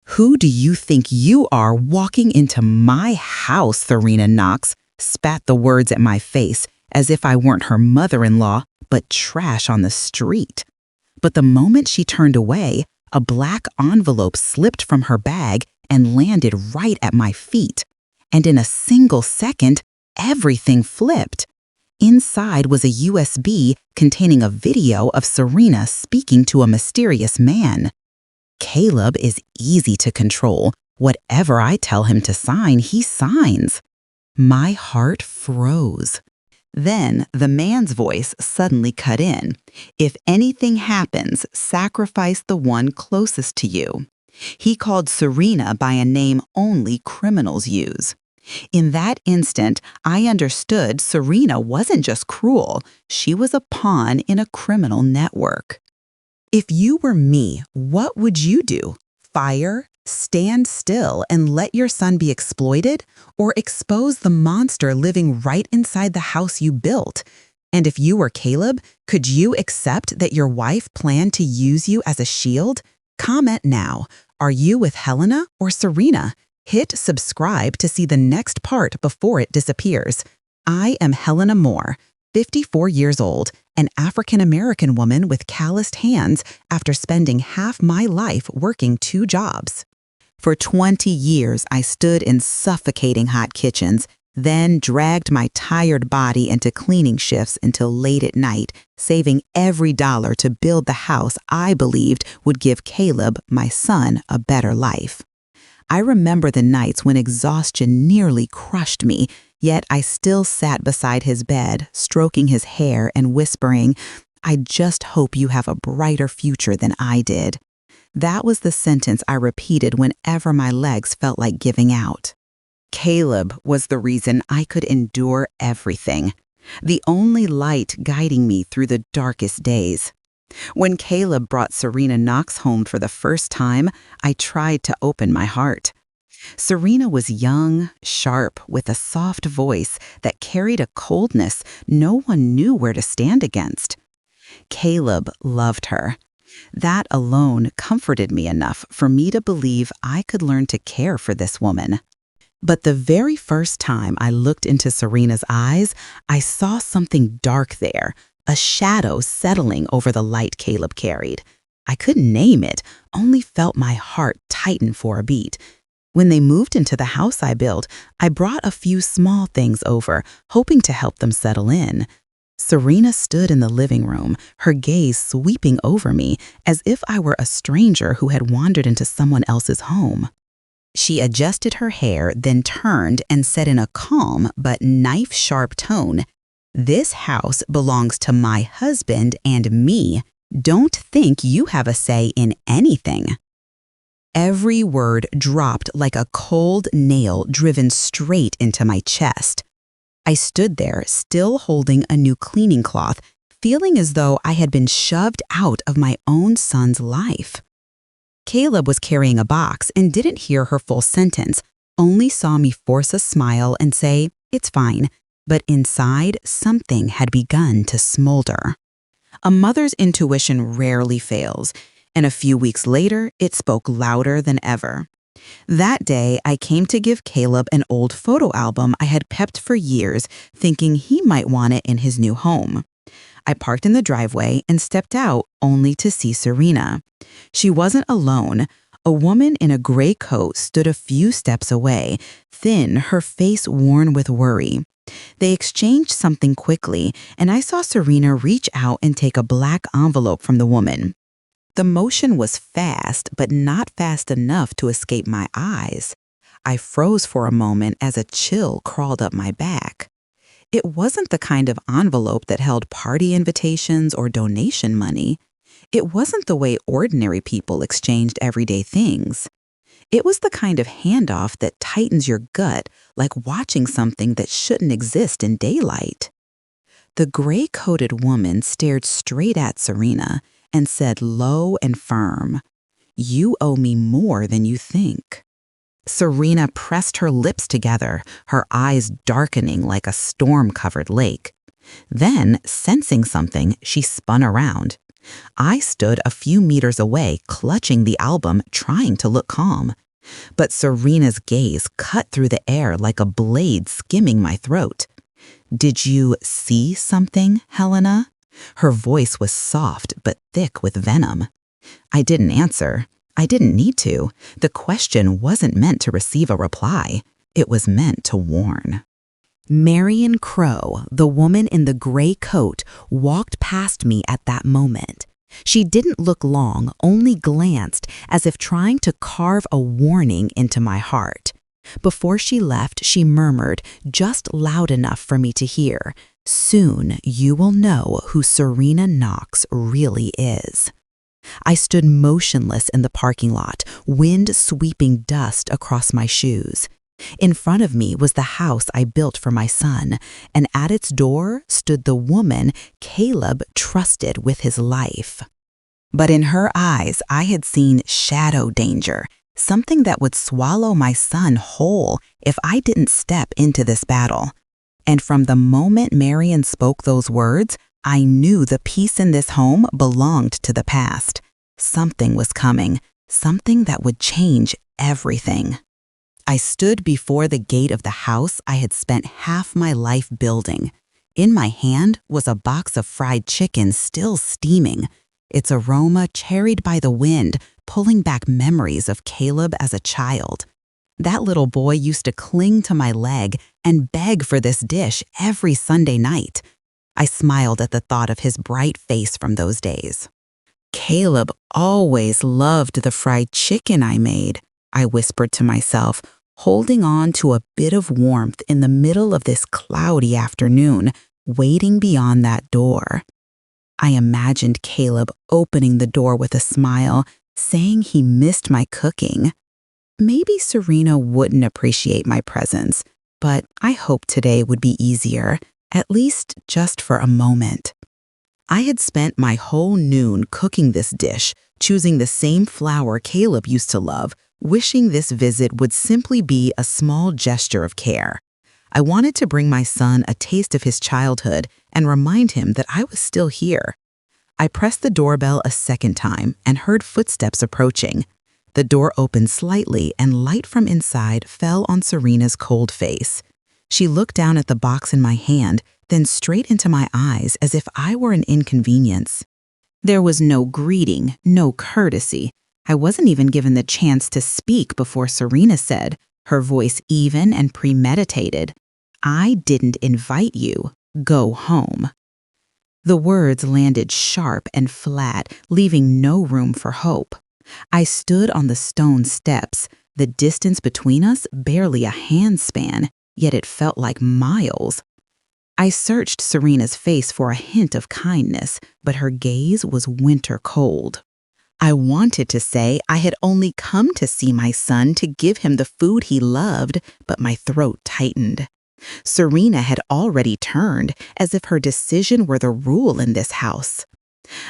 Who do you think you are walking into my house, Serena Knox? Spat the words at my face as if I weren't her mother-in-law, but trash on the street. But the moment she turned away, a black envelope slipped from her bag and landed right at my feet. And in a single second, everything flipped. Inside was a USB containing a video of Serena speaking to a mysterious man. Caleb is easy to control. Whatever I tell him to sign, he signs. My heart froze. Then the man's voice suddenly cut in. If anything happens, sacrifice the one closest to you. He called Serena by a name only criminals use. In that instant, I understood Serena wasn't just cruel. She was a pawn in a criminal network. If you were me, what would you do? Fire? Stand still and let your son be exploited? Or expose the monster living right inside the house you built? And if you were Caleb, could you accept that your wife planned to use you as a shield? Comment now. Are you with Helena or Serena? Hit subscribe to see the next part before it disappears. I am Helena Moore, 54 years old, an African-American woman with calloused hands after spending half my life working 2 jobs. For 20 years, I stood in suffocating hot kitchens, then dragged my tired body into cleaning shifts until late at night, saving every dollar to build the house I believed would give Caleb, my son, a better life. I remember the nights when exhaustion nearly crushed me, yet I still sat beside his bed, stroking his hair and whispering, "I just hope you have a brighter future than I did." That was the sentence I repeated whenever my legs felt like giving out. Caleb was the reason I could endure everything, the only light guiding me through the darkest days. When Caleb brought Serena Knox home for the first time, I tried to open my heart. Serena was young, sharp, with a soft voice that carried a coldness no one knew where to stand against. Caleb loved her. That alone comforted me enough for me to believe I could learn to care for this woman. But the very first time I looked into Serena's eyes, I saw something dark there, a shadow settling over the light Caleb carried. I couldn't name it, only felt my heart tighten for a beat. When they moved into the house I built, I brought a few small things over, hoping to help them settle in. Serena stood in the living room, her gaze sweeping over me as if I were a stranger who had wandered into someone else's home. She adjusted her hair, then turned and said in a calm but knife-sharp tone, "This house belongs to my husband and me. Don't think you have a say in anything." Every word dropped like a cold nail driven straight into my chest. I stood there, still holding a new cleaning cloth, feeling as though I had been shoved out of my own son's life. Caleb was carrying a box and didn't hear her full sentence, only saw me force a smile and say, "It's fine," but inside something had begun to smolder. A mother's intuition rarely fails, and a few weeks later, it spoke louder than ever. That day, I came to give Caleb an old photo album I had kept for years, thinking he might want it in his new home. I parked in the driveway and stepped out only to see Serena. She wasn't alone. A woman in a gray coat stood a few steps away, thin, her face worn with worry. They exchanged something quickly, and I saw Serena reach out and take a black envelope from the woman. The motion was fast, but not fast enough to escape my eyes. I froze for a moment as a chill crawled up my back. It wasn't the kind of envelope that held party invitations or donation money. It wasn't the way ordinary people exchanged everyday things. It was the kind of handoff that tightens your gut, like watching something that shouldn't exist in daylight. The gray-coated woman stared straight at Serena and said low and firm, "You owe me more than you think." Serena pressed her lips together, her eyes darkening like a storm-covered lake. Then, sensing something, she spun around. I stood a few meters away, clutching the album, trying to look calm. But Serena's gaze cut through the air like a blade skimming my throat. "Did you see something, Helena?" Her voice was soft but thick with venom. I didn't answer. I didn't need to. The question wasn't meant to receive a reply. It was meant to warn. Marion Crowe, the woman in the gray coat, walked past me at that moment. She didn't look long, only glanced, as if trying to carve a warning into my heart. Before she left, she murmured, just loud enough for me to hear, "Soon you will know who Serena Knox really is." I stood motionless in the parking lot, wind sweeping dust across my shoes. In front of me was the house I built for my son, and at its door stood the woman Caleb trusted with his life. But in her eyes, I had seen shadow danger, something that would swallow my son whole if I didn't step into this battle. And from the moment Marion spoke those words, I knew the peace in this home belonged to the past. Something was coming, something that would change everything. I stood before the gate of the house I had spent half my life building. In my hand was a box of fried chicken still steaming, its aroma cherried by the wind, pulling back memories of Caleb as a child. That little boy used to cling to my leg and beg for this dish every Sunday night. I smiled at the thought of his bright face from those days. "Caleb always loved the fried chicken I made," I whispered to myself, holding on to a bit of warmth in the middle of this cloudy afternoon, waiting beyond that door. I imagined Caleb opening the door with a smile, saying he missed my cooking. Maybe Serena wouldn't appreciate my presence, but I hoped today would be easier, at least just for a moment. I had spent my whole noon cooking this dish, choosing the same flour Caleb used to love, wishing this visit would simply be a small gesture of care. I wanted to bring my son a taste of his childhood and remind him that I was still here. I pressed the doorbell a second time and heard footsteps approaching. The door opened slightly and light from inside fell on Serena's cold face. She looked down at the box in my hand, then straight into my eyes as if I were an inconvenience. There was no greeting, no courtesy. I wasn't even given the chance to speak before Serena said, her voice even and premeditated, "I didn't invite you. Go home." The words landed sharp and flat, leaving no room for hope. I stood on the stone steps, the distance between us barely a handspan, yet it felt like miles. I searched Serena's face for a hint of kindness, but her gaze was winter cold. I wanted to say I had only come to see my son to give him the food he loved, but my throat tightened. Serena had already turned, as if her decision were the rule in this house.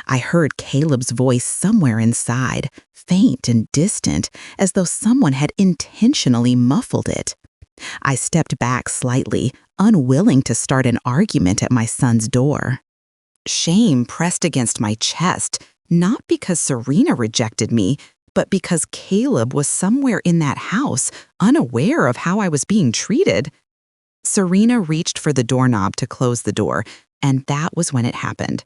I heard Caleb's voice somewhere inside, faint and distant, as though someone had intentionally muffled it. I stepped back slightly, unwilling to start an argument at my son's door. Shame pressed against my chest, not because Serena rejected me, but because Caleb was somewhere in that house, unaware of how I was being treated. Serena reached for the doorknob to close the door, and that was when it happened.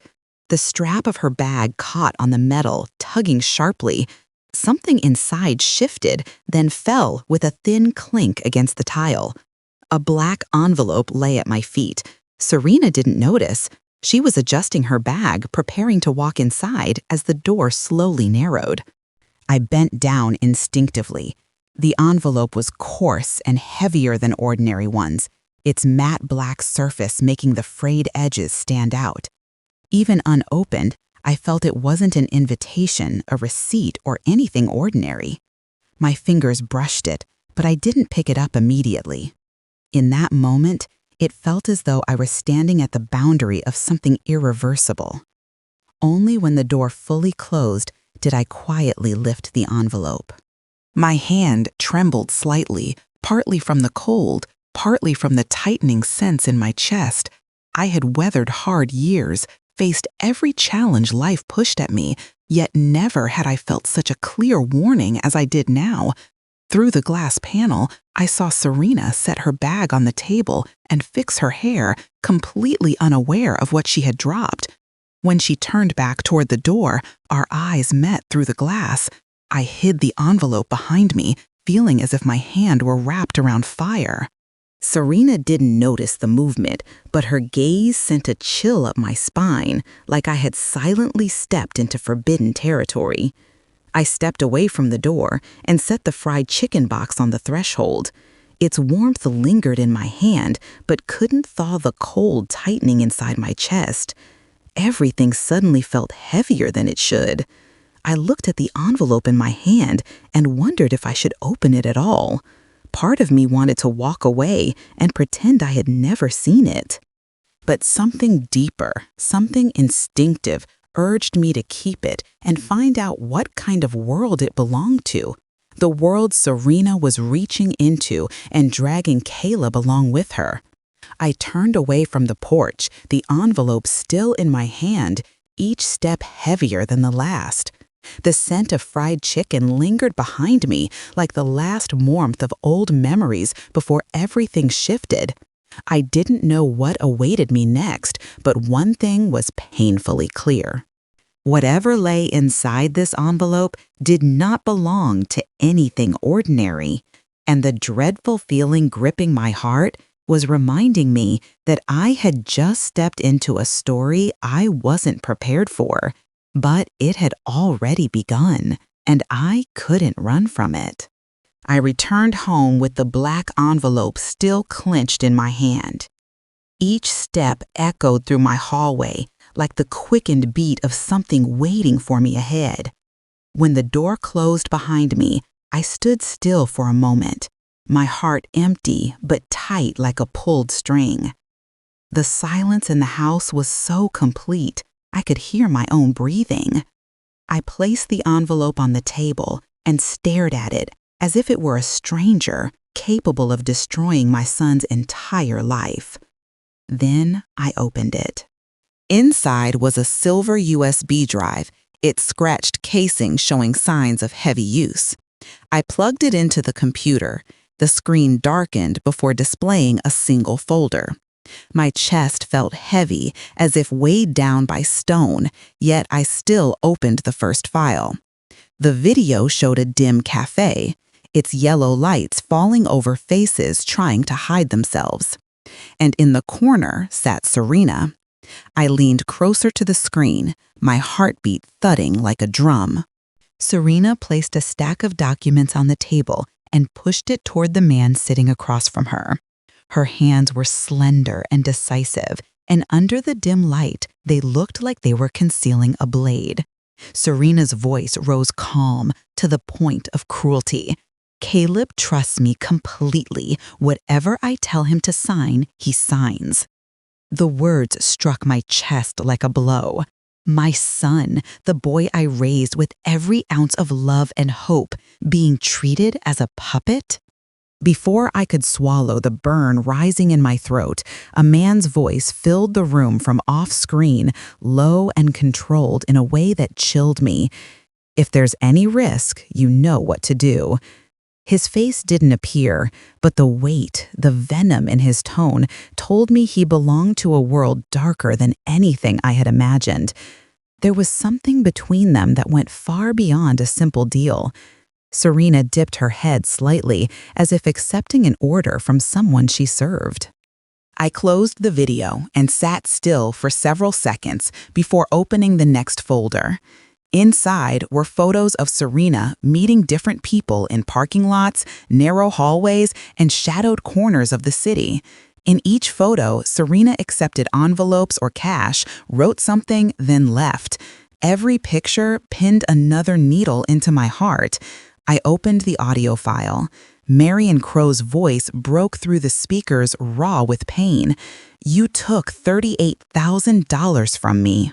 The strap of her bag caught on the metal, tugging sharply. Something inside shifted, then fell with a thin clink against the tile. A black envelope lay at my feet. Serena didn't notice. She was adjusting her bag, preparing to walk inside as the door slowly narrowed. I bent down instinctively. The envelope was coarse and heavier than ordinary ones, its matte black surface making the frayed edges stand out. Even unopened, I felt it wasn't an invitation, a receipt, or anything ordinary. My fingers brushed it, but I didn't pick it up immediately. In that moment, it felt as though I were standing at the boundary of something irreversible. Only when the door fully closed did I quietly lift the envelope. My hand trembled slightly, partly from the cold, partly from the tightening sense in my chest. I had weathered hard years, faced every challenge life pushed at me, yet never had I felt such a clear warning as I did now. Through the glass panel, I saw Serena set her bag on the table and fix her hair, completely unaware of what she had dropped. When she turned back toward the door, our eyes met through the glass. I hid the envelope behind me, feeling as if my hand were wrapped around fire. Serena didn't notice the movement, but her gaze sent a chill up my spine, like I had silently stepped into forbidden territory. I stepped away from the door and set the fried chicken box on the threshold. Its warmth lingered in my hand, but couldn't thaw the cold tightening inside my chest. Everything suddenly felt heavier than it should. I looked at the envelope in my hand and wondered if I should open it at all. Part of me wanted to walk away and pretend I had never seen it. But something deeper, something instinctive, urged me to keep it and find out what kind of world it belonged to. The world Serena was reaching into and dragging Caleb along with her. I turned away from the porch, the envelope still in my hand, each step heavier than the last. The scent of fried chicken lingered behind me like the last warmth of old memories before everything shifted. I didn't know what awaited me next, but one thing was painfully clear. Whatever lay inside this envelope did not belong to anything ordinary, and the dreadful feeling gripping my heart was reminding me that I had just stepped into a story I wasn't prepared for. But it had already begun, and I couldn't run from it. I returned home with the black envelope still clenched in my hand. Each step echoed through my hallway like the quickened beat of something waiting for me ahead. When the door closed behind me, I stood still for a moment, my heart empty but tight like a pulled string. The silence in the house was so complete, I could hear my own breathing. I placed the envelope on the table and stared at it as if it were a stranger capable of destroying my son's entire life. Then I opened it. Inside was a silver USB drive, its scratched casing showing signs of heavy use. I plugged it into the computer. The screen darkened before displaying a single folder. My chest felt heavy, as if weighed down by stone, yet I still opened the first file. The video showed a dim cafe, its yellow lights falling over faces trying to hide themselves. And in the corner sat Serena. I leaned closer to the screen, my heartbeat thudding like a drum. Serena placed a stack of documents on the table and pushed it toward the man sitting across from her. Her hands were slender and decisive, and under the dim light, they looked like they were concealing a blade. Serena's voice rose calm to the point of cruelty. Caleb trusts me completely. Whatever I tell him to sign, he signs. The words struck my chest like a blow. My son, the boy I raised with every ounce of love and hope, being treated as a puppet? Before I could swallow the burn rising in my throat, a man's voice filled the room from off-screen, low and controlled in a way that chilled me. If there's any risk, you know what to do. His face didn't appear, but the weight, the venom in his tone told me he belonged to a world darker than anything I had imagined. There was something between them that went far beyond a simple deal. Serena dipped her head slightly, as if accepting an order from someone she served. I closed the video and sat still for several seconds before opening the next folder. Inside were photos of Serena meeting different people in parking lots, narrow hallways, and shadowed corners of the city. In each photo, Serena accepted envelopes or cash, wrote something, then left. Every picture pinned another needle into my heart. I opened the audio file. Marion Crow's voice broke through the speakers raw with pain. "You took $38,000 from me."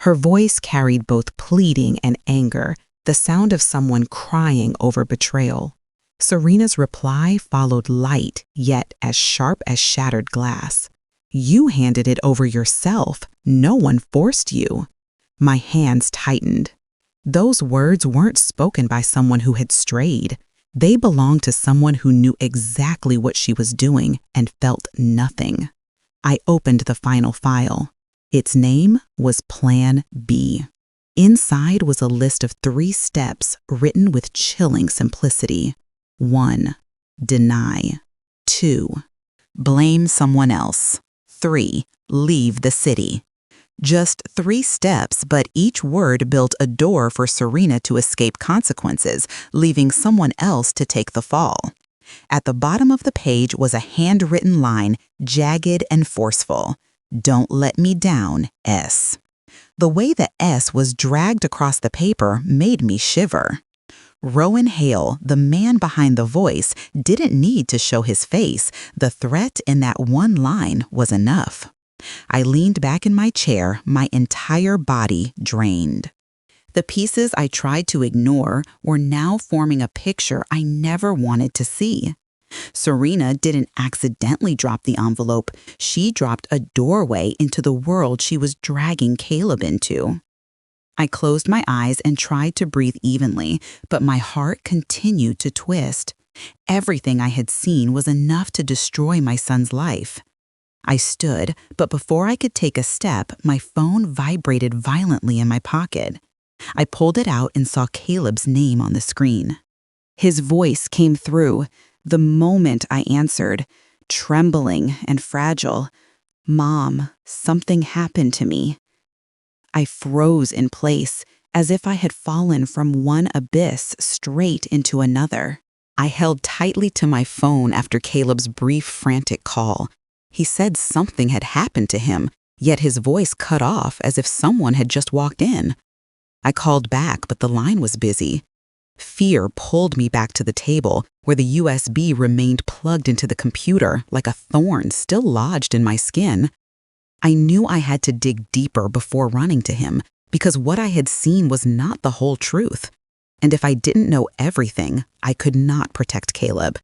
Her voice carried both pleading and anger, the sound of someone crying over betrayal. Serena's reply followed light, yet as sharp as shattered glass. You handed it over yourself. No one forced you." My hands tightened. Those words weren't spoken by someone who had strayed. They belonged to someone who knew exactly what she was doing and felt nothing. I opened the final file. Its name was Plan B. Inside was a list of 3 steps written with chilling simplicity. 1. Deny. 2. Blame someone else. 3. Leave the city. Just 3 steps, but each word built a door for Serena to escape consequences, leaving someone else to take the fall. At the bottom of the page was a handwritten line, jagged and forceful. "Don't let me down, S." The way the S was dragged across the paper made me shiver. Rowan Hale, the man behind the voice, didn't need to show his face. The threat in that one line was enough. I leaned back in my chair, my entire body drained. The pieces I tried to ignore were now forming a picture I never wanted to see. Serena didn't accidentally drop the envelope. She dropped a doorway into the world she was dragging Caleb into. I closed my eyes and tried to breathe evenly, but my heart continued to twist. Everything I had seen was enough to destroy my son's life. I stood, but before I could take a step, my phone vibrated violently in my pocket. I pulled it out and saw Caleb's name on the screen. His voice came through. The moment I answered, trembling and fragile, "Mom, something happened to me." I froze in place, as if I had fallen from one abyss straight into another. I held tightly to my phone after Caleb's brief, frantic call. He said something had happened to him, yet his voice cut off as if someone had just walked in. I called back, but the line was busy. Fear pulled me back to the table, where the USB remained plugged into the computer like a thorn still lodged in my skin. I knew I had to dig deeper before running to him, because what I had seen was not the whole truth. And if I didn't know everything, I could not protect Caleb.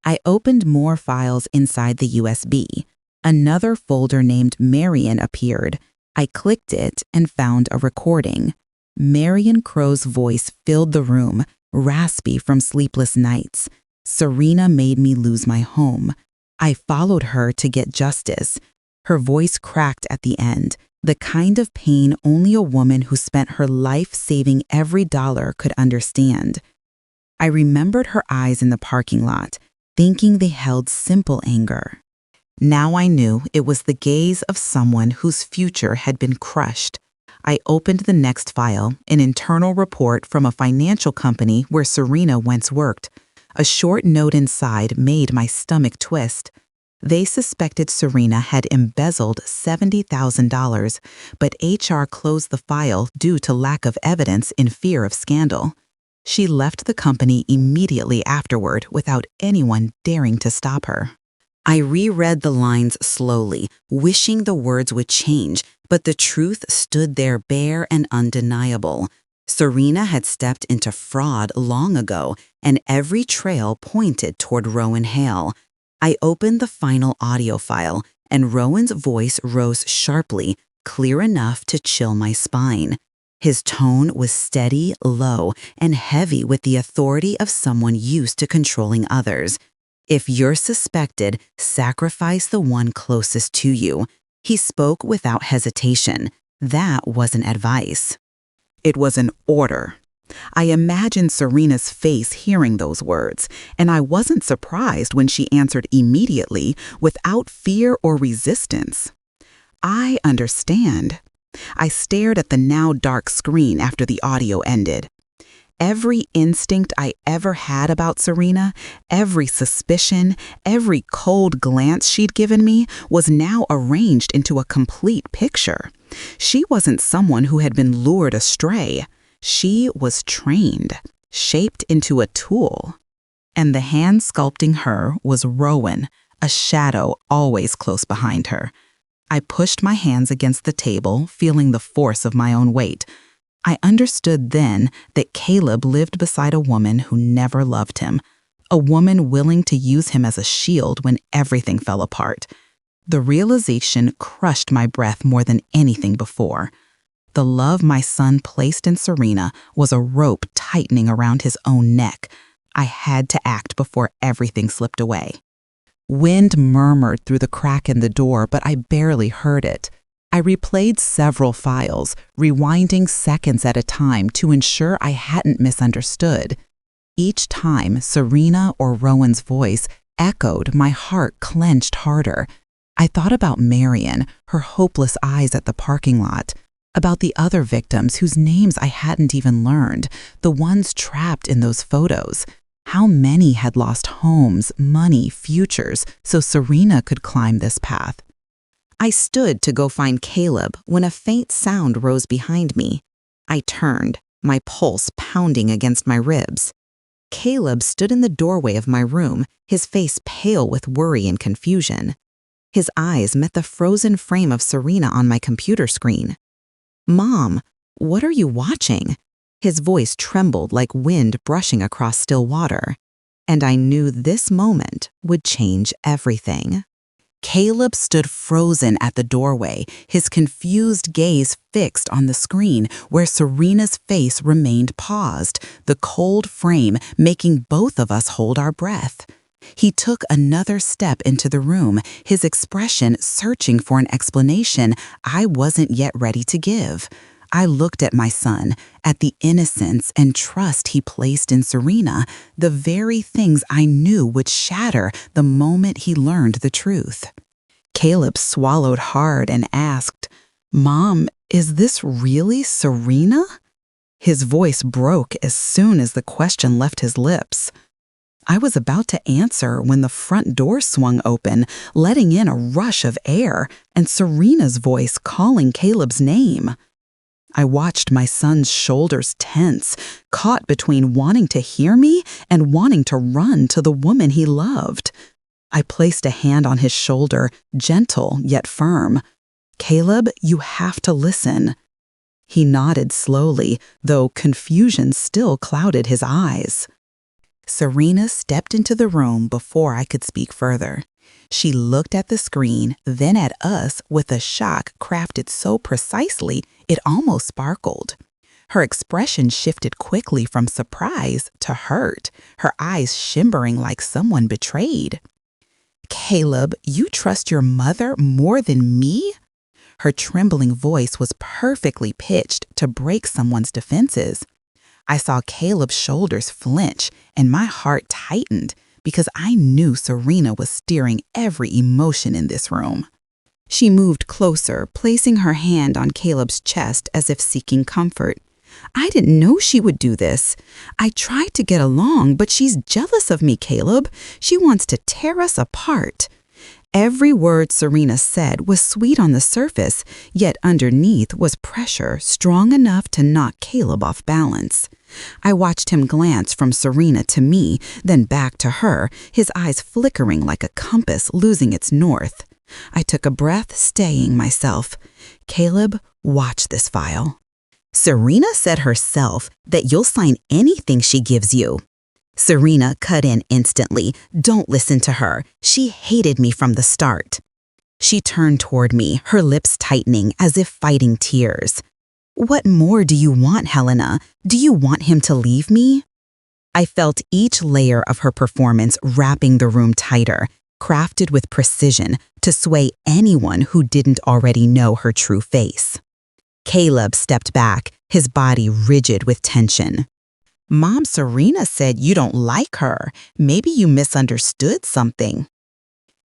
I opened more files inside the USB. Another folder named Marion appeared. I clicked it and found a recording. Marion Crow's voice filled the room, raspy from sleepless nights. "Serena made me lose my home. I followed her to get justice." Her voice cracked at the end, the kind of pain only a woman who spent her life saving every dollar could understand. I remembered her eyes in the parking lot, thinking they held simple anger. Now I knew it was the gaze of someone whose future had been crushed. I opened the next file, an internal report from a financial company where Serena once worked. A short note inside made my stomach twist. They suspected Serena had embezzled $70,000, but HR closed the file due to lack of evidence in fear of scandal. She left the company immediately afterward without anyone daring to stop her. I reread the lines slowly, wishing the words would change, but the truth stood there bare and undeniable. Serena had stepped into fraud long ago, and every trail pointed toward Rowan Hale. I opened the final audio file, and Rowan's voice rose sharply, clear enough to chill my spine. His tone was steady, low, and heavy with the authority of someone used to controlling others. "If you're suspected, sacrifice the one closest to you." He spoke without hesitation. That wasn't advice. It was an order. I imagined Serena's face hearing those words, and I wasn't surprised when she answered immediately, without fear or resistance. "I understand." I stared at the now dark screen after the audio ended. Every instinct I ever had about Serena, every suspicion, every cold glance she'd given me was now arranged into a complete picture. She wasn't someone who had been lured astray. She was trained, shaped into a tool. And the hand sculpting her was Rowan, a shadow always close behind her. I pushed my hands against the table, feeling the force of my own weight. I understood then that Caleb lived beside a woman who never loved him, a woman willing to use him as a shield when everything fell apart. The realization crushed my breath more than anything before. The love my son placed in Serena was a rope tightening around his own neck. I had to act before everything slipped away. Wind murmured through the crack in the door, but I barely heard it. I replayed several files, rewinding seconds at a time to ensure I hadn't misunderstood. Each time Serena or Rowan's voice echoed, my heart clenched harder. I thought about Marion, her hopeless eyes at the parking lot, about the other victims whose names I hadn't even learned, the ones trapped in those photos. How many had lost homes, money, futures, so Serena could climb this path? I stood to go find Caleb when a faint sound rose behind me. I turned, my pulse pounding against my ribs. Caleb stood in the doorway of my room, his face pale with worry and confusion. His eyes met the frozen frame of Serena on my computer screen. "Mom, what are you watching?" His voice trembled like wind brushing across still water. And I knew this moment would change everything. Caleb stood frozen at the doorway, his confused gaze fixed on the screen where Serena's face remained paused, the cold frame making both of us hold our breath. He took another step into the room, his expression searching for an explanation I wasn't yet ready to give. I looked at my son, at the innocence and trust he placed in Serena, the very things I knew would shatter the moment he learned the truth. Caleb swallowed hard and asked, "Mom, is this really Serena?" His voice broke as soon as the question left his lips. I was about to answer when the front door swung open, letting in a rush of air, and Serena's voice calling Caleb's name. I watched my son's shoulders tense, caught between wanting to hear me and wanting to run to the woman he loved. I placed a hand on his shoulder, gentle yet firm. "Caleb, you have to listen." He nodded slowly, though confusion still clouded his eyes. Serena stepped into the room before I could speak further. She looked at the screen, then at us with a shock crafted so precisely it almost sparkled. Her expression shifted quickly from surprise to hurt, her eyes shimmering like someone betrayed. "Caleb, you trust your mother more than me?" Her trembling voice was perfectly pitched to break someone's defenses. I saw Caleb's shoulders flinch and my heart tightened because I knew Serena was steering every emotion in this room. She moved closer, placing her hand on Caleb's chest as if seeking comfort. "I didn't know she would do this. I tried to get along, but she's jealous of me, Caleb. She wants to tear us apart." Every word Serena said was sweet on the surface, yet underneath was pressure strong enough to knock Caleb off balance. I watched him glance from Serena to me, then back to her, his eyes flickering like a compass losing its north. I took a breath, staying myself. "Caleb, watch this file." "Serena said herself that you'll sign anything she gives you." Serena cut in instantly. "Don't listen to her. She hated me from the start." She turned toward me, her lips tightening as if fighting tears. "What more do you want, Helena? Do you want him to leave me?" I felt each layer of her performance wrapping the room tighter, crafted with precision to sway anyone who didn't already know her true face. Caleb stepped back, his body rigid with tension. "Mom, Serena said you don't like her. Maybe you misunderstood something."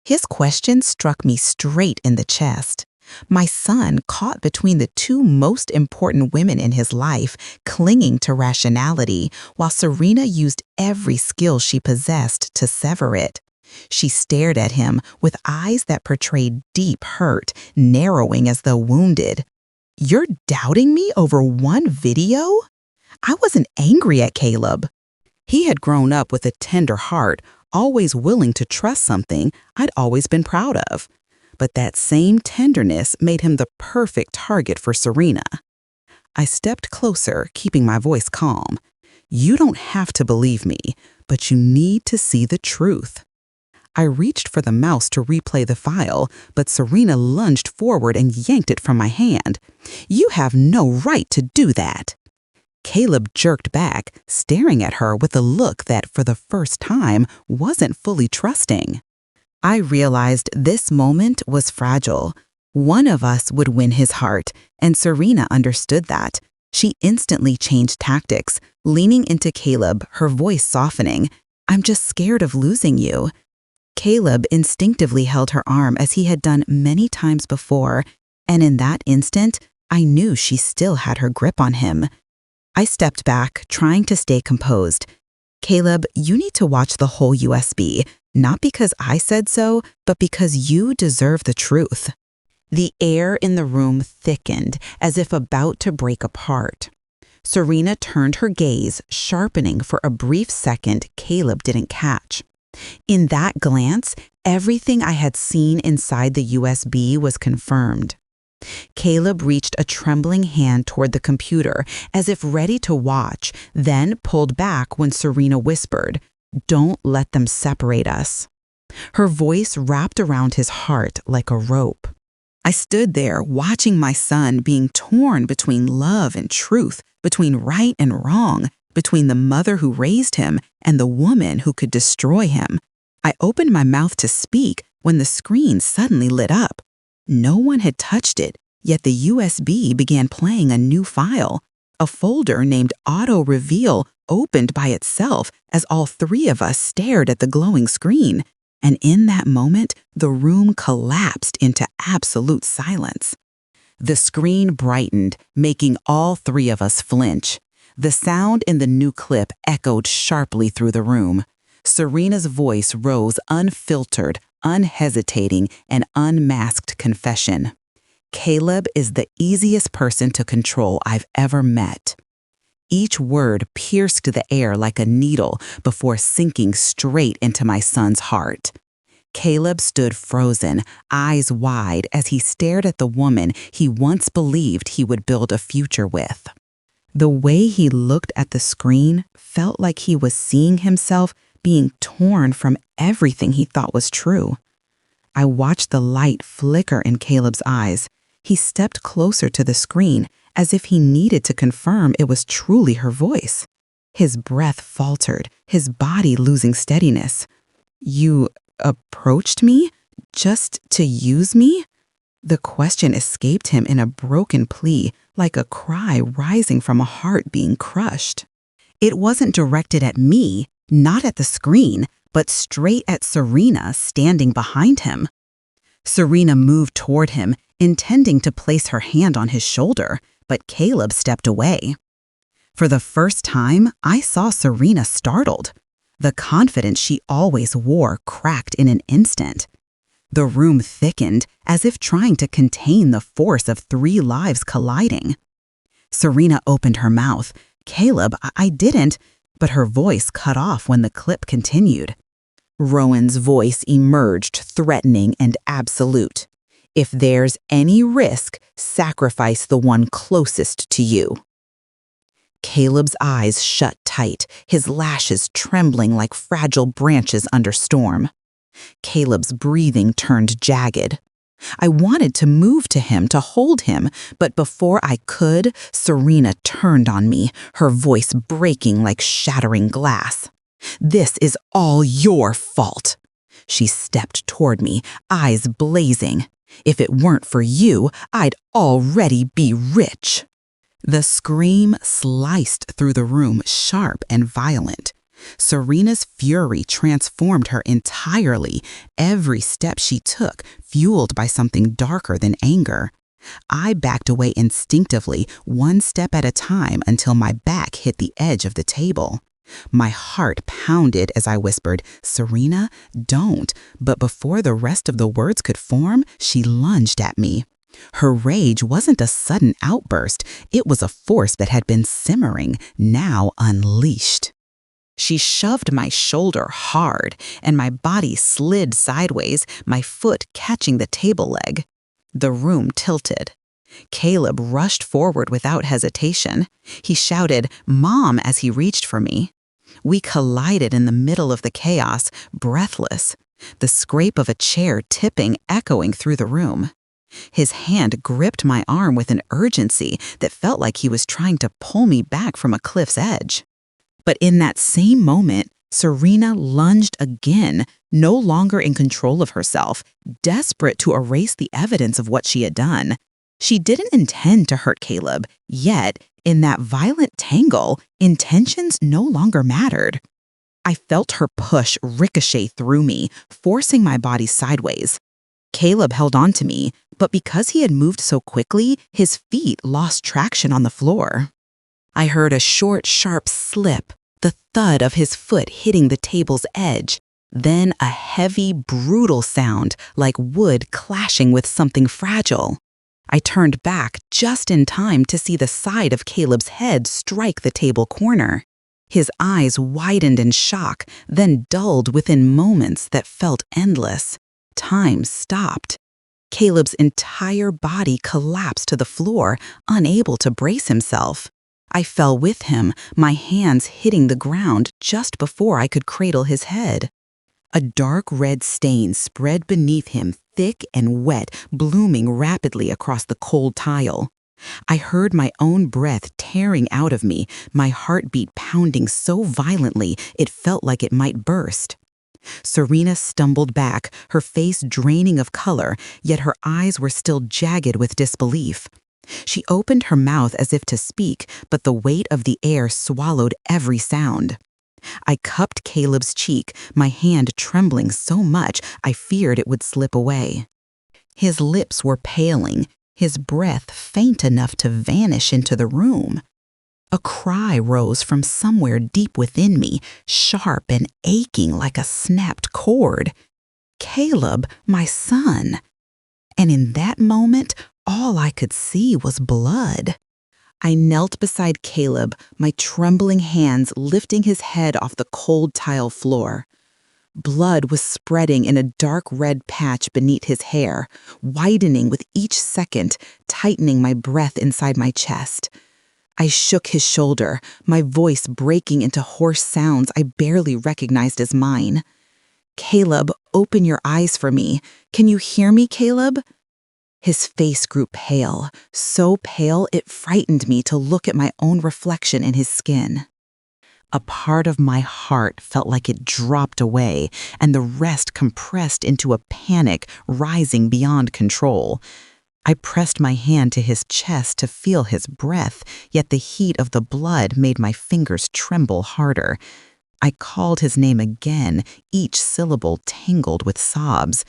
His question struck me straight in the chest. My son, caught between the two most important women in his life, clinging to rationality, while Serena used every skill she possessed to sever it. She stared at him with eyes that portrayed deep hurt, narrowing as though wounded. "You're doubting me over one video?" I wasn't angry at Caleb. He had grown up with a tender heart, always willing to trust something I'd always been proud of. But that same tenderness made him the perfect target for Serena. I stepped closer, keeping my voice calm. "You don't have to believe me, but you need to see the truth." I reached for the mouse to replay the file, but Serena lunged forward and yanked it from my hand. "You have no right to do that." Caleb jerked back, staring at her with a look that, for the first time, wasn't fully trusting. I realized this moment was fragile. One of us would win his heart, and Serena understood that. She instantly changed tactics, leaning into Caleb, her voice softening. "I'm just scared of losing you." Caleb instinctively held her arm as he had done many times before, and in that instant, I knew she still had her grip on him. I stepped back, trying to stay composed. "Caleb, you need to watch the whole USB, not because I said so, but because you deserve the truth." The air in the room thickened, as if about to break apart. Serena turned her gaze, sharpening for a brief second Caleb didn't catch. In that glance, everything I had seen inside the USB was confirmed. Caleb reached a trembling hand toward the computer, as if ready to watch, then pulled back when Serena whispered, "Don't let them separate us." Her voice wrapped around his heart like a rope. I stood there watching my son being torn between love and truth, between right and wrong, between the mother who raised him and the woman who could destroy him. I opened my mouth to speak when the screen suddenly lit up. No one had touched it, yet the USB began playing a new file. A folder named Auto Reveal opened by itself as all three of us stared at the glowing screen. And in that moment, the room collapsed into absolute silence. The screen brightened, making all three of us flinch. The sound in the new clip echoed sharply through the room. Serena's voice rose unfiltered, unhesitating, and unmasked confession. "Caleb is the easiest person to control I've ever met." Each word pierced the air like a needle before sinking straight into my son's heart. Caleb stood frozen, eyes wide, as he stared at the woman he once believed he would build a future with. The way he looked at the screen felt like he was seeing himself being torn from everything he thought was true. I watched the light flicker in Caleb's eyes. He stepped closer to the screen, as if he needed to confirm it was truly her voice. His breath faltered, his body losing steadiness. "You approached me? Just to use me?" The question escaped him in a broken plea, like a cry rising from a heart being crushed. It wasn't directed at me, not at the screen, but straight at Serena standing behind him. Serena moved toward him, intending to place her hand on his shoulder, but Caleb stepped away. For the first time, I saw Serena startled. The confidence she always wore cracked in an instant. The room thickened, as if trying to contain the force of three lives colliding. Serena opened her mouth. "Caleb, I didn't," but her voice cut off when the clip continued. Rowan's voice emerged, threatening and absolute. "If there's any risk, sacrifice the one closest to you." Caleb's eyes shut tight, his lashes trembling like fragile branches under storm. Caleb's breathing turned jagged. I wanted to move to him, to hold him, but before I could, Serena turned on me, her voice breaking like shattering glass. "This is all your fault." She stepped toward me, eyes blazing. "If it weren't for you, I'd already be rich." The scream sliced through the room, sharp and violent. Serena's fury transformed her entirely, every step she took fueled by something darker than anger. I backed away instinctively, one step at a time until my back hit the edge of the table. My heart pounded as I whispered, "Serena, don't." But before the rest of the words could form, she lunged at me. Her rage wasn't a sudden outburst. It was a force that had been simmering, now unleashed. She shoved my shoulder hard, and my body slid sideways, my foot catching the table leg. The room tilted. Caleb rushed forward without hesitation. He shouted, "Mom," as he reached for me. We collided in the middle of the chaos, breathless. The scrape of a chair tipping echoing through the room. His hand gripped my arm with an urgency that felt like he was trying to pull me back from a cliff's edge. But in that same moment, Serena lunged again, no longer in control of herself, desperate to erase the evidence of what she had done. She didn't intend to hurt Caleb, yet, in that violent tangle, intentions no longer mattered. I felt her push ricochet through me, forcing my body sideways. Caleb held on to me, but because he had moved so quickly, his feet lost traction on the floor. I heard a short, sharp slip, the thud of his foot hitting the table's edge, then a heavy, brutal sound like wood clashing with something fragile. I turned back just in time to see the side of Caleb's head strike the table corner. His eyes widened in shock, then dulled within moments that felt endless. Time stopped. Caleb's entire body collapsed to the floor, unable to brace himself. I fell with him, my hands hitting the ground just before I could cradle his head. A dark red stain spread beneath him, thick and wet, blooming rapidly across the cold tile. I heard my own breath tearing out of me, my heartbeat pounding so violently it felt like it might burst. Serena stumbled back, her face draining of color, yet her eyes were still jagged with disbelief. She opened her mouth as if to speak, but the weight of the air swallowed every sound. I cupped Caleb's cheek, my hand trembling so much I feared it would slip away. His lips were paling, his breath faint enough to vanish into the room. A cry rose from somewhere deep within me, sharp and aching like a snapped cord. Caleb, my son. And in that moment, all I could see was blood. I knelt beside Caleb, my trembling hands lifting his head off the cold tile floor. Blood was spreading in a dark red patch beneath his hair, widening with each second, tightening my breath inside my chest. I shook his shoulder, my voice breaking into hoarse sounds I barely recognized as mine. "Caleb, open your eyes for me. Can you hear me, Caleb?" His face grew pale, so pale it frightened me to look at my own reflection in his skin. A part of my heart felt like it dropped away, and the rest compressed into a panic rising beyond control. I pressed my hand to his chest to feel his breath, yet the heat of the blood made my fingers tremble harder. I called his name again, each syllable tangled with sobs.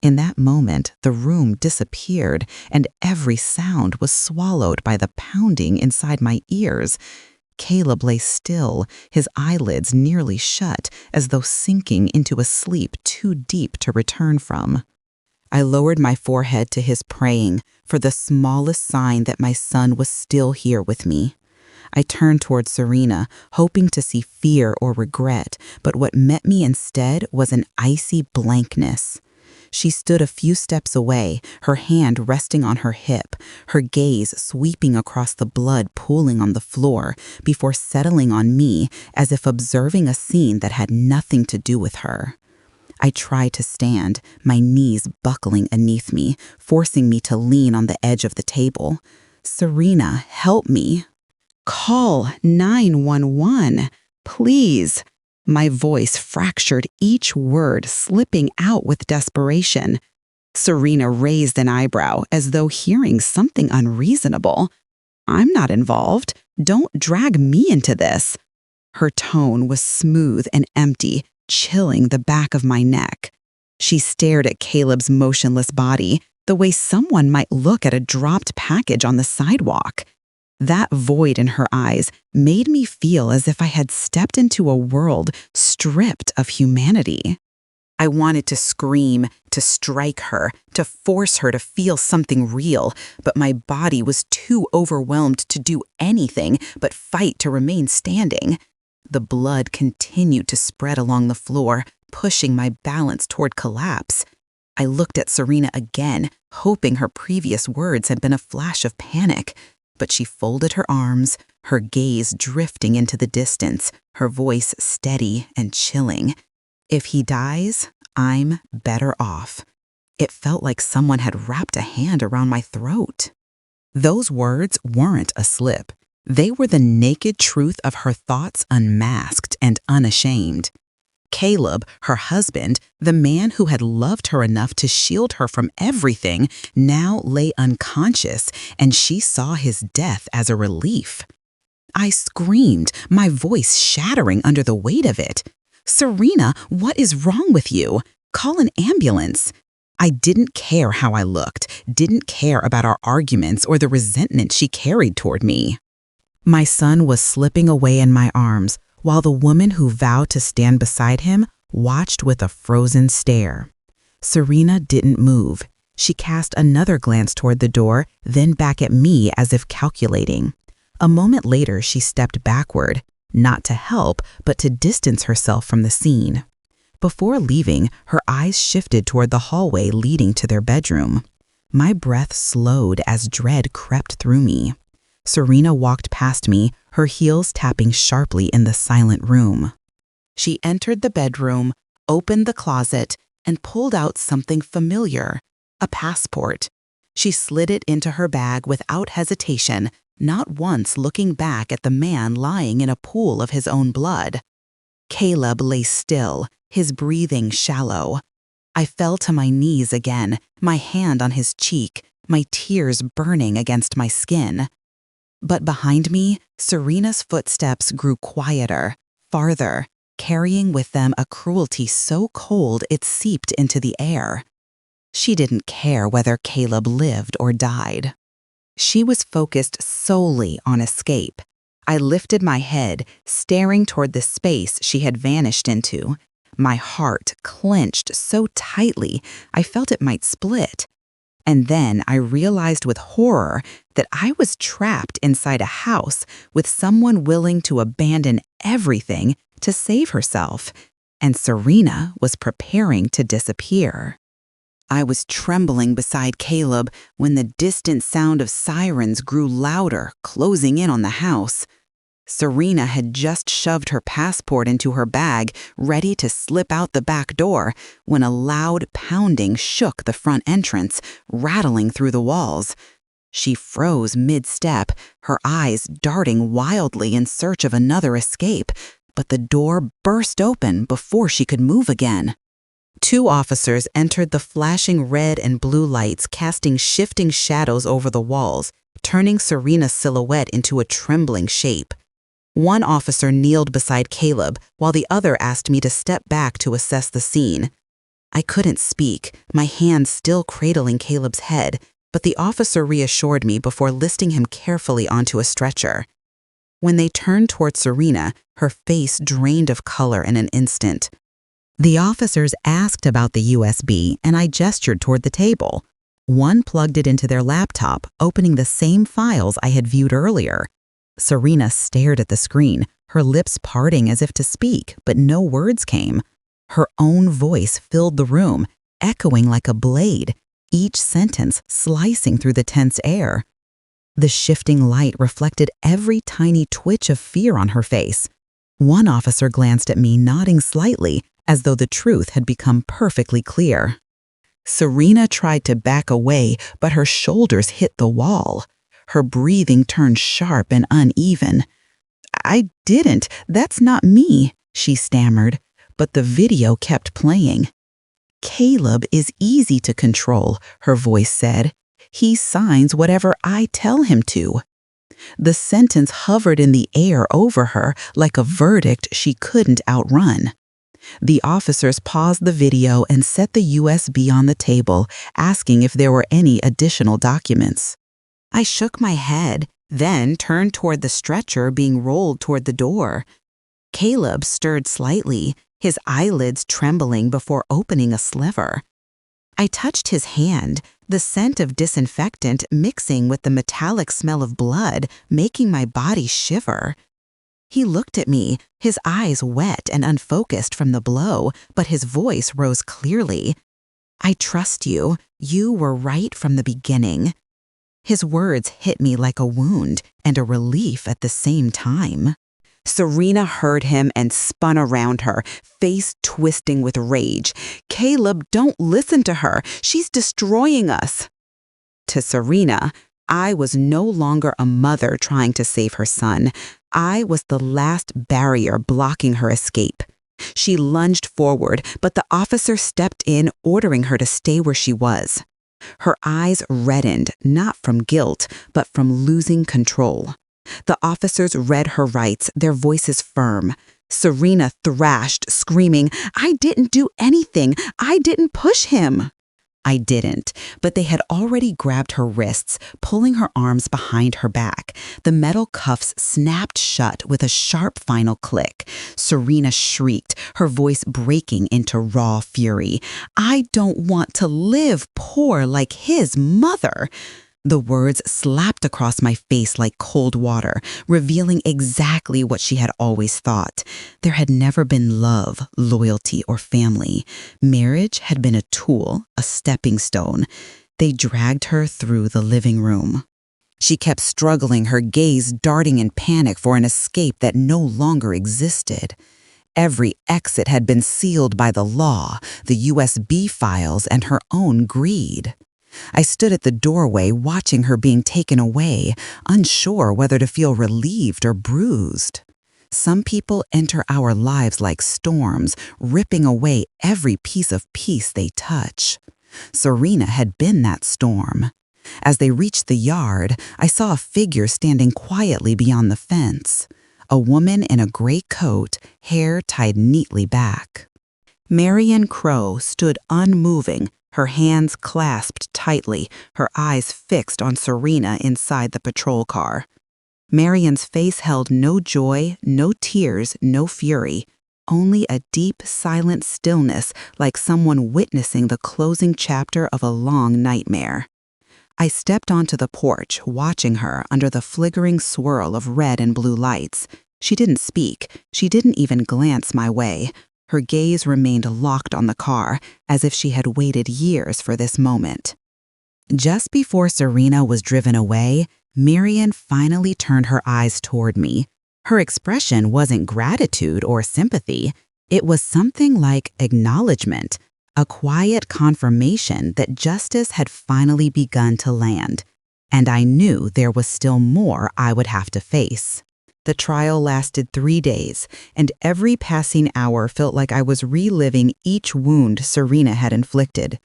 In that moment, the room disappeared, and every sound was swallowed by the pounding inside my ears. Caleb lay still, his eyelids nearly shut, as though sinking into a sleep too deep to return from. I lowered my forehead to his praying, for the smallest sign that my son was still here with me. I turned toward Serena, hoping to see fear or regret, but what met me instead was an icy blankness. She stood a few steps away, her hand resting on her hip, her gaze sweeping across the blood pooling on the floor before settling on me as if observing a scene that had nothing to do with her. I tried to stand, my knees buckling beneath me, forcing me to lean on the edge of the table. "Serena, help me." "Call 911, please." My voice fractured each word, slipping out with desperation. Serena raised an eyebrow as though hearing something unreasonable. "I'm not involved. Don't drag me into this." Her tone was smooth and empty, chilling the back of my neck. She stared at Caleb's motionless body, the way someone might look at a dropped package on the sidewalk. That void in her eyes made me feel as if I had stepped into a world stripped of humanity. I wanted to scream, to strike her, to force her to feel something real, but my body was too overwhelmed to do anything but fight to remain standing. The blood continued to spread along the floor, pushing my balance toward collapse. I looked at Serena again, hoping her previous words had been a flash of panic. But she folded her arms, her gaze drifting into the distance, her voice steady and chilling. "If he dies, I'm better off. It felt like someone had wrapped a hand around my throat. Those words weren't a slip. They were the naked truth of her thoughts unmasked and unashamed. Caleb, her husband, the man who had loved her enough to shield her from everything, now lay unconscious, and she saw his death as a relief. I screamed, my voice shattering under the weight of it. "Serena, what is wrong with you? Call an ambulance." I didn't care how I looked, didn't care about our arguments or the resentment she carried toward me. My son was slipping away in my arms, while the woman who vowed to stand beside him watched with a frozen stare. Serena didn't move. She cast another glance toward the door, then back at me as if calculating. A moment later, she stepped backward, not to help, but to distance herself from the scene. Before leaving, her eyes shifted toward the hallway leading to their bedroom. My breath slowed as dread crept through me. Serena walked past me, her heels tapping sharply in the silent room. She entered the bedroom, opened the closet, and pulled out something familiar, a passport. She slid it into her bag without hesitation, not once looking back at the man lying in a pool of his own blood. Caleb lay still, his breathing shallow. I fell to my knees again, my hand on his cheek, my tears burning against my skin. But behind me, Serena's footsteps grew quieter, farther, carrying with them a cruelty so cold it seeped into the air. She didn't care whether Caleb lived or died. She was focused solely on escape. I lifted my head, staring toward the space she had vanished into. My heart clenched so tightly I felt it might split. And then I realized with horror that I was trapped inside a house with someone willing to abandon everything to save herself, and Serena was preparing to disappear. I was trembling beside Caleb when the distant sound of sirens grew louder, closing in on the house. Serena had just shoved her passport into her bag, ready to slip out the back door, when a loud pounding shook the front entrance, rattling through the walls. She froze mid-step, her eyes darting wildly in search of another escape, but the door burst open before she could move again. 2 officers entered the flashing red and blue lights, casting shifting shadows over the walls, turning Serena's silhouette into a trembling shape. One officer kneeled beside Caleb, while the other asked me to step back to assess the scene. I couldn't speak, my hand still cradling Caleb's head, but the officer reassured me before lifting him carefully onto a stretcher. When they turned toward Serena, her face drained of color in an instant. The officers asked about the USB, and I gestured toward the table. One plugged it into their laptop, opening the same files I had viewed earlier. Serena stared at the screen, her lips parting as if to speak, but no words came. Her own voice filled the room, echoing like a blade, each sentence slicing through the tense air. The shifting light reflected every tiny twitch of fear on her face. One officer glanced at me, nodding slightly, as though the truth had become perfectly clear. Serena tried to back away, but her shoulders hit the wall. Her breathing turned sharp and uneven. "I didn't. That's not me," she stammered, but the video kept playing. "Caleb is easy to control," her voice said. "He signs whatever I tell him to." The sentence hovered in the air over her like a verdict she couldn't outrun. The officers paused the video and set the USB on the table, asking if there were any additional documents. I shook my head, then turned toward the stretcher being rolled toward the door. Caleb stirred slightly, his eyelids trembling before opening a sliver. I touched his hand, the scent of disinfectant mixing with the metallic smell of blood, making my body shiver. He looked at me, his eyes wet and unfocused from the blow, but his voice rose clearly. "I trust you. You were right from the beginning." His words hit me like a wound and a relief at the same time. Serena heard him and spun around her, face twisting with rage. "Caleb, don't listen to her. She's destroying us." To Serena, I was no longer a mother trying to save her son. I was the last barrier blocking her escape. She lunged forward, but the officer stepped in, ordering her to stay where she was. Her eyes reddened, not from guilt, but from losing control. The officers read her rights, their voices firm. Serena thrashed, screaming, "I didn't do anything. I didn't push him." I didn't, but they had already grabbed her wrists, pulling her arms behind her back. The metal cuffs snapped shut with a sharp final click. Serena shrieked, her voice breaking into raw fury. "I don't want to live poor like his mother." The words slapped across my face like cold water, revealing exactly what she had always thought. There had never been love, loyalty, or family. Marriage had been a tool, a stepping stone. They dragged her through the living room. She kept struggling, her gaze darting in panic for an escape that no longer existed. Every exit had been sealed by the law, the USB files, and her own greed. I stood at the doorway watching her being taken away, unsure whether to feel relieved or bruised. Some people enter our lives like storms, ripping away every piece of peace they touch. Serena had been that storm. As they reached the yard, I saw a figure standing quietly beyond the fence. A woman in a gray coat, hair tied neatly back. Marion Crowe stood unmoving, her hands clasped tightly, her eyes fixed on Serena inside the patrol car. Marion's face held no joy, no tears, no fury, only a deep, silent stillness like someone witnessing the closing chapter of a long nightmare. I stepped onto the porch, watching her under the flickering swirl of red and blue lights. She didn't speak. She didn't even glance my way. Her gaze remained locked on the car, as if she had waited years for this moment. Just before Serena was driven away, Marion finally turned her eyes toward me. Her expression wasn't gratitude or sympathy. It was something like acknowledgement, a quiet confirmation that justice had finally begun to land. And I knew there was still more I would have to face. The trial lasted 3 days, and every passing hour felt like I was reliving each wound Serena had inflicted.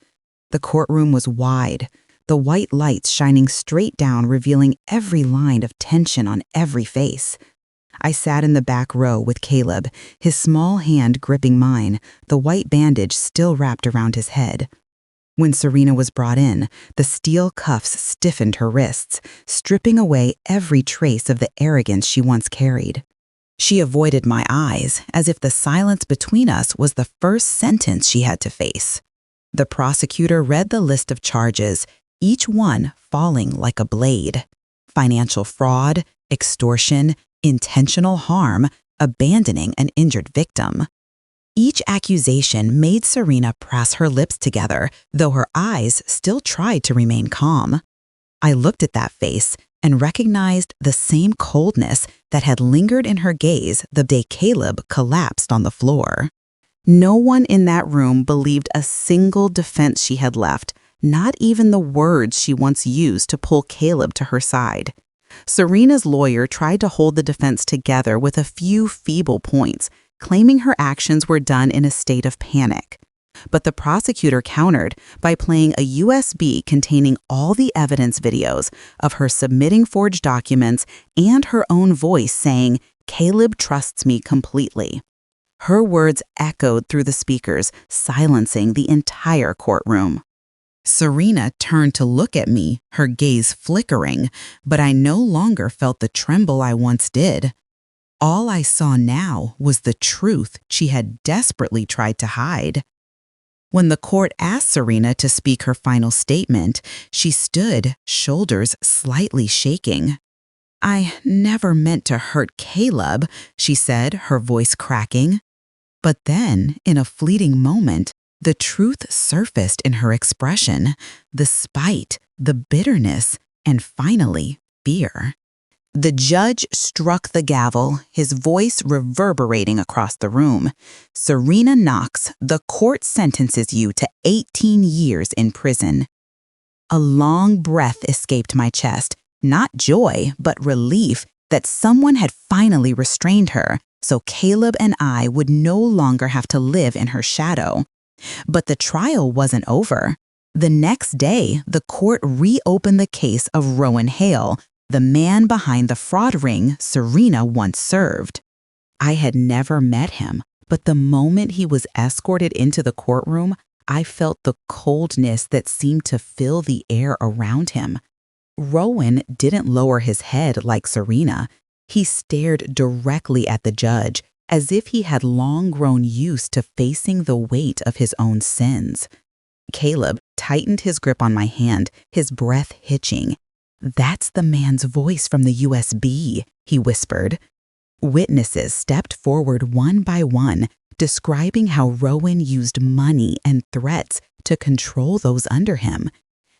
The courtroom was wide, the white lights shining straight down, revealing every line of tension on every face. I sat in the back row with Caleb, his small hand gripping mine, the white bandage still wrapped around his head. When Serena was brought in, the steel cuffs stiffened her wrists, stripping away every trace of the arrogance she once carried. She avoided my eyes, as if the silence between us was the first sentence she had to face. The prosecutor read the list of charges, each one falling like a blade. Financial fraud, extortion, intentional harm, abandoning an injured victim. Each accusation made Serena press her lips together, though her eyes still tried to remain calm. I looked at that face and recognized the same coldness that had lingered in her gaze the day Caleb collapsed on the floor. No one in that room believed a single defense she had left, not even the words she once used to pull Caleb to her side. Serena's lawyer tried to hold the defense together with a few feeble points, claiming her actions were done in a state of panic. But the prosecutor countered by playing a USB containing all the evidence videos of her submitting forged documents and her own voice saying, "Caleb trusts me completely." Her words echoed through the speakers, silencing the entire courtroom. Serena turned to look at me, her gaze flickering, but I no longer felt the tremble I once did. All I saw now was the truth she had desperately tried to hide. When the court asked Serena to speak her final statement, she stood, shoulders slightly shaking. "I never meant to hurt Caleb," she said, her voice cracking. But then, in a fleeting moment, the truth surfaced in her expression, the spite, the bitterness, and finally, fear. The judge struck the gavel, his voice reverberating across the room. "Serena Knox, the court sentences you to 18 years in prison." A long breath escaped my chest, not joy, but relief that someone had finally restrained her, so Caleb and I would no longer have to live in her shadow. But the trial wasn't over. The next day, the court reopened the case of Rowan Hale, the man behind the fraud ring Serena once served. I had never met him, but the moment he was escorted into the courtroom, I felt the coldness that seemed to fill the air around him. Rowan didn't lower his head like Serena. He stared directly at the judge, as if he had long grown used to facing the weight of his own sins. Caleb tightened his grip on my hand, his breath hitching. "That's the man's voice from the USB," he whispered. Witnesses stepped forward one by one, describing how Rowan used money and threats to control those under him.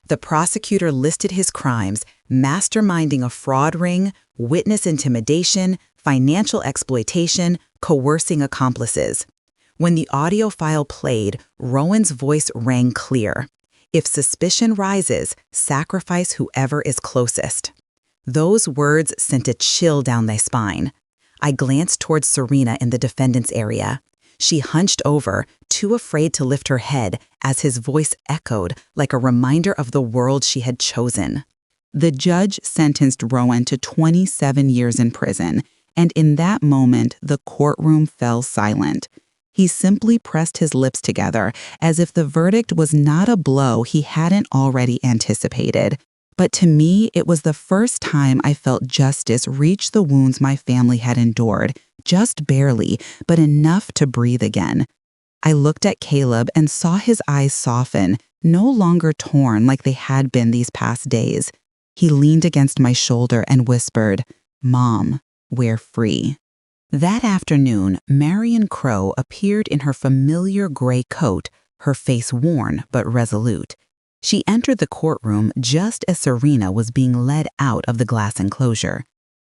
The prosecutor listed his crimes: masterminding a fraud ring, witness intimidation, financial exploitation, coercing accomplices. When the audio file played, Rowan's voice rang clear. "If suspicion rises, sacrifice whoever is closest." Those words sent a chill down my spine. I glanced towards Serena in the defendant's area. She hunched over, too afraid to lift her head, as his voice echoed like a reminder of the world she had chosen. The judge sentenced Rowan to 27 years in prison, and in that moment, the courtroom fell silent. He simply pressed his lips together, as if the verdict was not a blow he hadn't already anticipated. But to me, it was the first time I felt justice reach the wounds my family had endured, just barely, but enough to breathe again. I looked at Caleb and saw his eyes soften, no longer torn like they had been these past days. He leaned against my shoulder and whispered, "Mom, we're free." That afternoon, Marion Crowe appeared in her familiar gray coat, her face worn but resolute. She entered the courtroom just as Serena was being led out of the glass enclosure.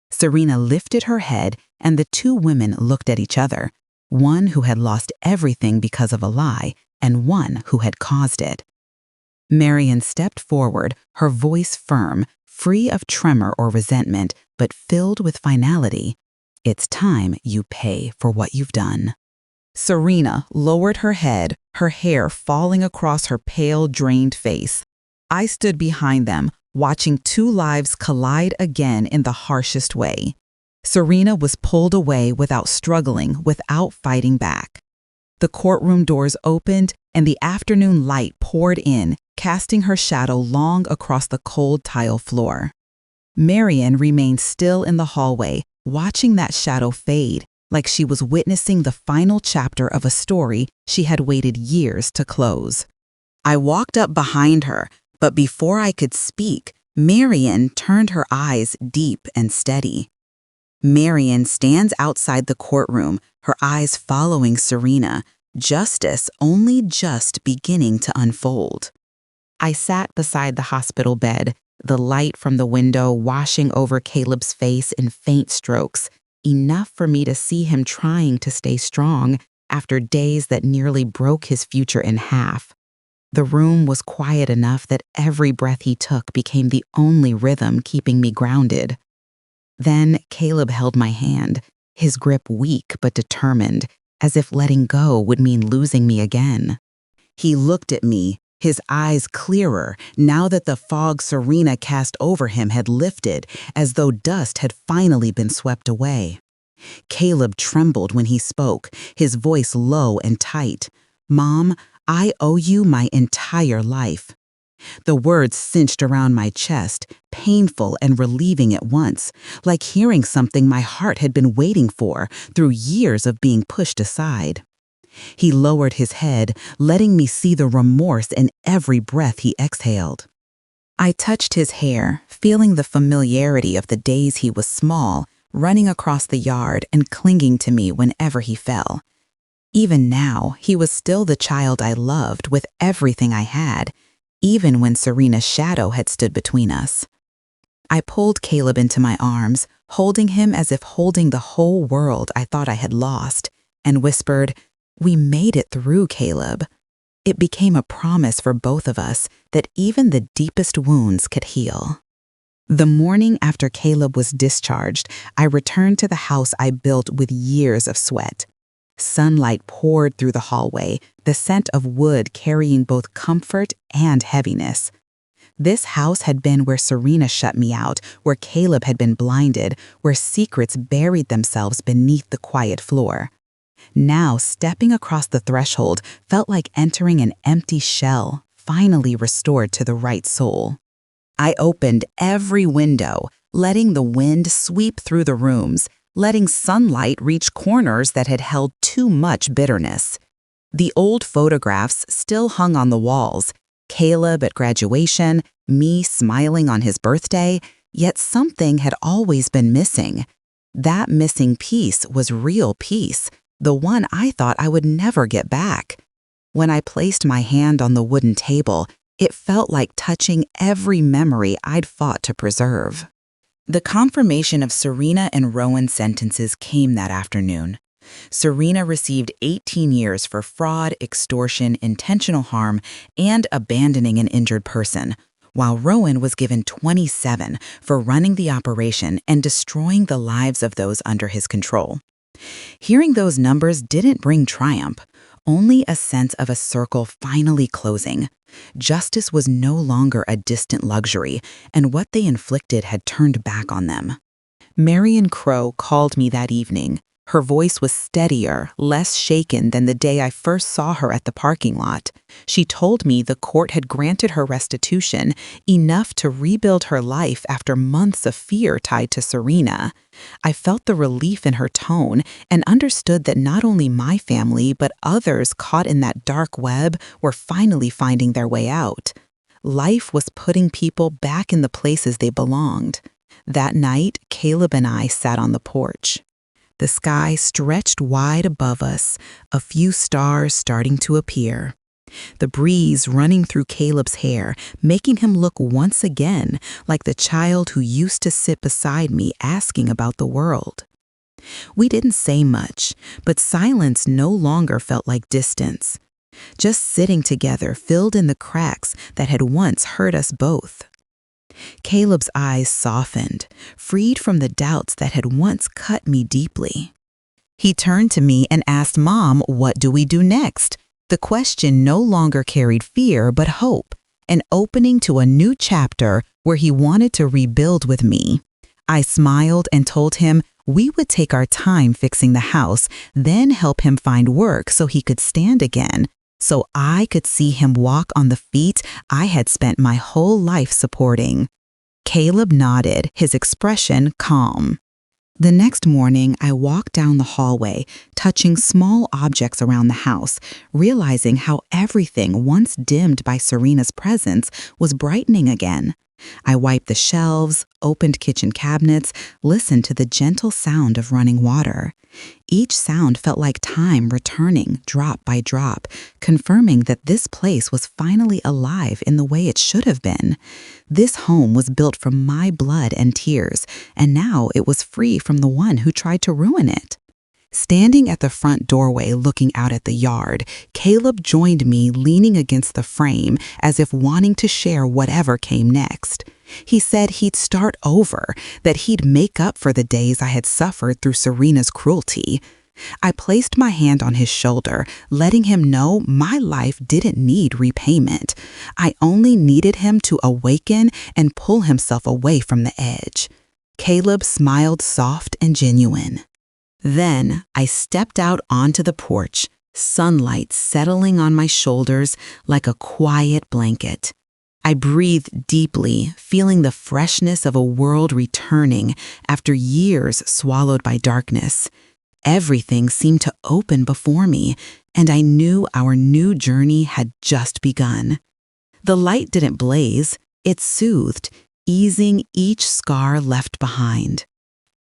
Serena lifted her head, and the two women looked at each other, one who had lost everything because of a lie, and one who had caused it. Marion stepped forward, her voice firm, free of tremor or resentment, but filled with finality. "It's time you pay for what you've done." Serena lowered her head, her hair falling across her pale, drained face. I stood behind them, watching two lives collide again in the harshest way. Serena was pulled away without struggling, without fighting back. The courtroom doors opened, and the afternoon light poured in, casting her shadow long across the cold tile floor. Marion remained still in the hallway, watching that shadow fade, like she was witnessing the final chapter of a story she had waited years to close. I walked up behind her, but before I could speak, Marion turned her eyes deep and steady. Marion stands outside the courtroom, her eyes following Serena, justice only just beginning to unfold. I sat beside the hospital bed, the light from the window washing over Caleb's face in faint strokes, enough for me to see him trying to stay strong after days that nearly broke his future in half. The room was quiet enough that every breath he took became the only rhythm keeping me grounded. Then Caleb held my hand, his grip weak but determined, as if letting go would mean losing me again. He looked at me, his eyes clearer now that the fog Serena cast over him had lifted, as though dust had finally been swept away. Caleb trembled when he spoke, his voice low and tight. "Mom, I owe you my entire life." The words cinched around my chest, painful and relieving at once, like hearing something my heart had been waiting for through years of being pushed aside. He lowered his head, letting me see the remorse in every breath he exhaled. I touched his hair, feeling the familiarity of the days he was small, running across the yard and clinging to me whenever he fell. Even now, he was still the child I loved with everything I had, even when Serena's shadow had stood between us. I pulled Caleb into my arms, holding him as if holding the whole world I thought I had lost, and whispered, "We made it through, Caleb." It became a promise for both of us that even the deepest wounds could heal. The morning after Caleb was discharged, I returned to the house I built with years of sweat. Sunlight poured through the hallway, the scent of wood carrying both comfort and heaviness. This house had been where Serena shut me out, where Caleb had been blinded, where secrets buried themselves beneath the quiet floor. Now, stepping across the threshold felt like entering an empty shell, finally restored to the right soul. I opened every window, letting the wind sweep through the rooms, letting sunlight reach corners that had held too much bitterness. The old photographs still hung on the walls, Caleb at graduation, me smiling on his birthday, yet something had always been missing. That missing piece was real peace, the one I thought I would never get back. When I placed my hand on the wooden table, it felt like touching every memory I'd fought to preserve. The confirmation of Serena and Rowan's sentences came that afternoon. Serena received 18 years for fraud, extortion, intentional harm, and abandoning an injured person, while Rowan was given 27 for running the operation and destroying the lives of those under his control. Hearing those numbers didn't bring triumph, only a sense of a circle finally closing. Justice was no longer a distant luxury, and what they inflicted had turned back on them. Marion Crowe called me that evening. Her voice was steadier, less shaken than the day I first saw her at the parking lot. She told me the court had granted her restitution, enough to rebuild her life after months of fear tied to Serena. I felt the relief in her tone and understood that not only my family but others caught in that dark web were finally finding their way out. Life was putting people back in the places they belonged. That night, Caleb and I sat on the porch. The sky stretched wide above us, a few stars starting to appear. The breeze running through Caleb's hair, making him look once again like the child who used to sit beside me asking about the world. We didn't say much, but silence no longer felt like distance. Just sitting together filled in the cracks that had once hurt us both. Caleb's eyes softened, freed from the doubts that had once cut me deeply. He turned to me and asked Mom, "What do we do next?" The question no longer carried fear but hope, an opening to a new chapter where he wanted to rebuild with me. I smiled and told him we would take our time fixing the house, then help him find work so he could stand again, so I could see him walk on the feet I had spent my whole life supporting. Caleb nodded, his expression calm. The next morning, I walked down the hallway, touching small objects around the house, realizing how everything once dimmed by Serena's presence was brightening again. I wiped the shelves, opened kitchen cabinets, listened to the gentle sound of running water. Each sound felt like time returning drop by drop, confirming that this place was finally alive in the way it should have been. This home was built from my blood and tears, and now it was free from the one who tried to ruin it. Standing at the front doorway looking out at the yard, Caleb joined me leaning against the frame as if wanting to share whatever came next. He said he'd start over, that he'd make up for the days I had suffered through Serena's cruelty. I placed my hand on his shoulder, letting him know my life didn't need repayment. I only needed him to awaken and pull himself away from the edge. Caleb smiled soft and genuine. Then I stepped out onto the porch, sunlight settling on my shoulders like a quiet blanket. I breathed deeply, feeling the freshness of a world returning after years swallowed by darkness. Everything seemed to open before me, and I knew our new journey had just begun. The light didn't blaze, it soothed, easing each scar left behind.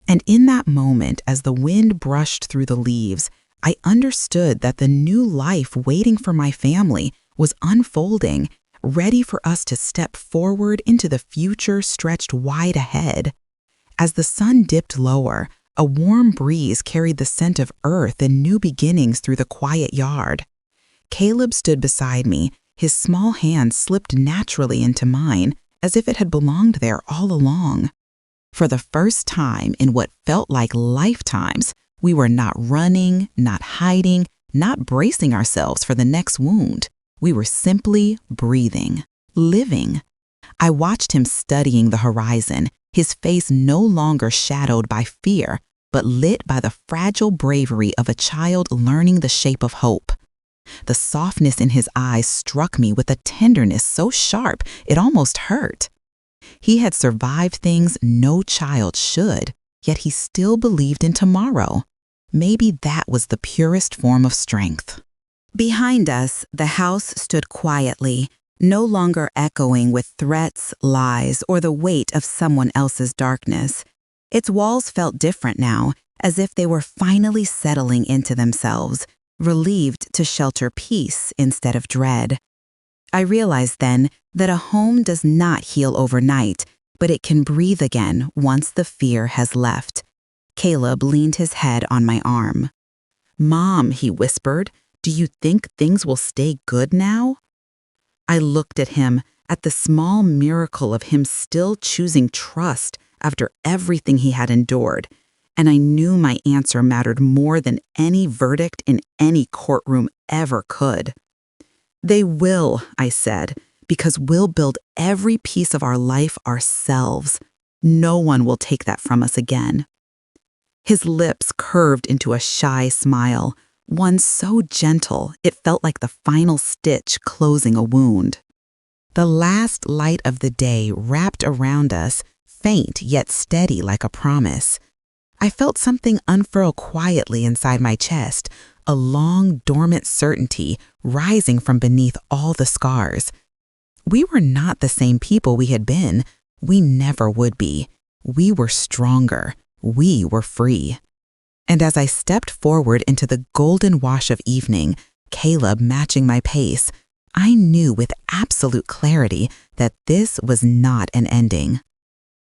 And in that moment, as the wind brushed through the leaves, I understood that the new life waiting for my family was unfolding, ready for us to step forward into the future stretched wide ahead. As the sun dipped lower, a warm breeze carried the scent of earth and new beginnings through the quiet yard. Caleb stood beside me, his small hand slipped naturally into mine, as if it had belonged there all along. For the first time in what felt like lifetimes, we were not running, not hiding, not bracing ourselves for the next wound. We were simply breathing, living. I watched him studying the horizon, his face no longer shadowed by fear, but lit by the fragile bravery of a child learning the shape of hope. The softness in his eyes struck me with a tenderness so sharp it almost hurt. He had survived things no child should, yet he still believed in tomorrow. Maybe that was the purest form of strength. Behind us, the house stood quietly, no longer echoing with threats, lies, or the weight of someone else's darkness. Its walls felt different now, as if they were finally settling into themselves, relieved to shelter peace instead of dread. I realized then that a home does not heal overnight, but it can breathe again once the fear has left. Caleb leaned his head on my arm. "Mom," he whispered, "do you think things will stay good now?" I looked at him, at the small miracle of him still choosing trust after everything he had endured, and I knew my answer mattered more than any verdict in any courtroom ever could. "They will," I said, "because we'll build every piece of our life ourselves. No one will take that from us again." His lips curved into a shy smile, one so gentle it felt like the final stitch closing a wound. The last light of the day wrapped around us, faint yet steady like a promise. I felt something unfurl quietly inside my chest, a long, dormant certainty rising from beneath all the scars. We were not the same people we had been. We never would be. We were stronger. We were free. And as I stepped forward into the golden wash of evening, Caleb matching my pace, I knew with absolute clarity that this was not an ending.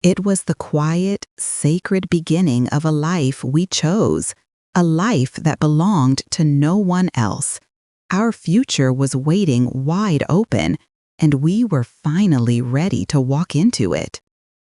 It was the quiet, sacred beginning of a life we chose, a life that belonged to no one else. Our future was waiting wide open, and we were finally ready to walk into it.